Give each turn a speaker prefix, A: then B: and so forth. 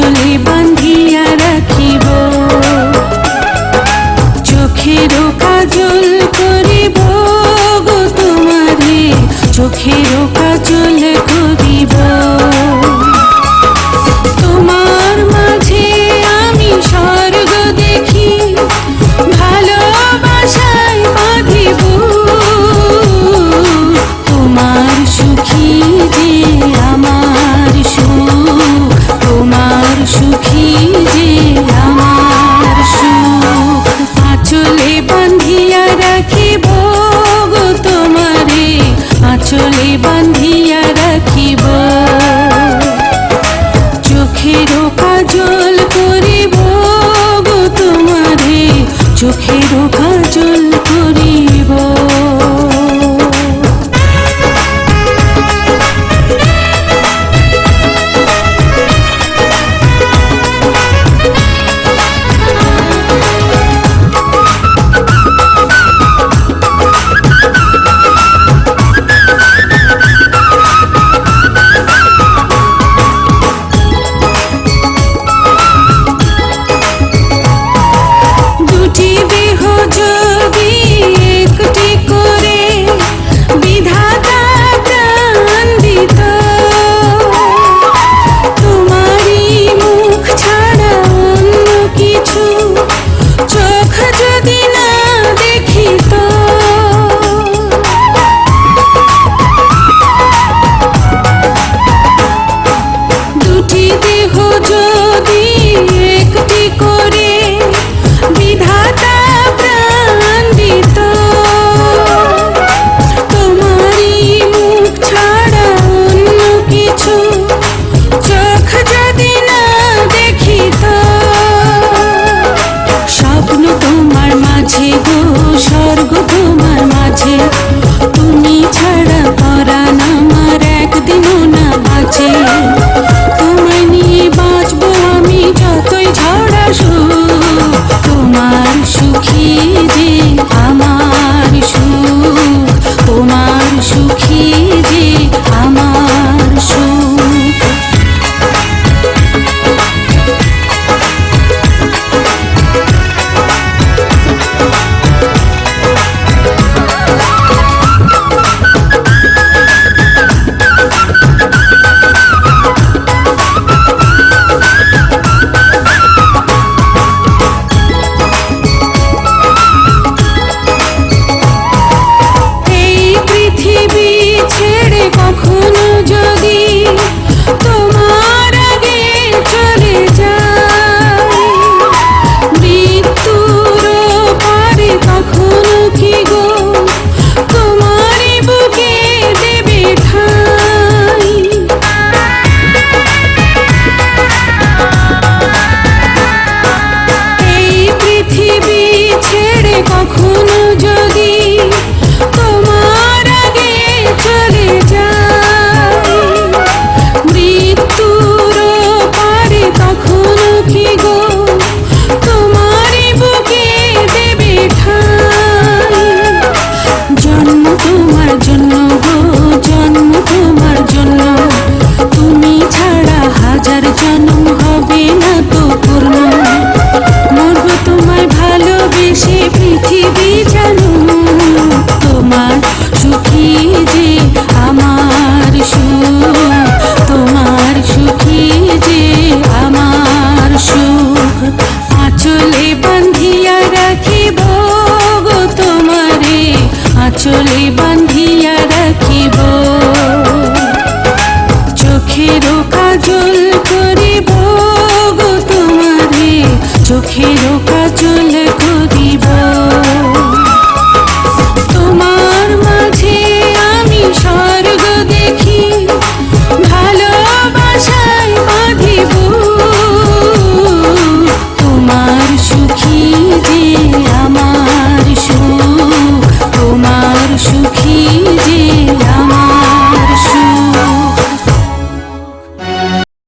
A: আঁচলে বান্ধিয়া রাখিব, চোখেরও কাজল করিব গো তোমারে, চোখেরও কাজল করিব। তোমার মাঝে আমি স্বর্গ দেখি, ভালোবাসায় বাঁধিব। তোমার সুখী যে আমার সুখ, তোমার সুখী যে আমার সুখ। আঁচলে বান্ধিয়া রাখিব গো তোমারে, আঁচলে বান্ধিয়া রাখিব, চোখেরও কাজল করিব গো তোমারে, চোখেরও কাজল করিব। স্বর্গ তোমার মাঝে, তুমি ছাড়া পরাণ আমার একদিনও না বাঁচে। তোমায় নিয়ে বাঁচবো আমি যতই ঝড় আসুক, তোমার সুখী যে আমার সুখ, তোমার সুখী যে আমার সুখ। কখনো যদি তোমার আগে চলে যায়, মৃত্যুর পারে কখনো কি গো তোমারই বুকে দেবে ঠাঁই। এই পৃথিবী ছেড়ে কখনো যদি তোমার আগে চলে যায়, মৃত্যুর পারে কখনো কি গো তোমারই বুকে দেবে ঠাঁই। জন্ম তোমার জন্য গো, জন্ম তোমার জন্য, তুমি ছাড়া হাজার জন্ম হবে না তো পূর্ণ। মরব তোমায় ভালোবেসে পৃথিবী জানো, তোমার সুখী যে আমার সুখ, তোমার সুখী যে আমার সুখ। আঁচলে বান্ধিয়া রাখিব গো তোমারে, আঁচলে বান্ধিয়া রাখিব, চোখেরও কাজল করিব গো তোমারে, চোখেরও কাজল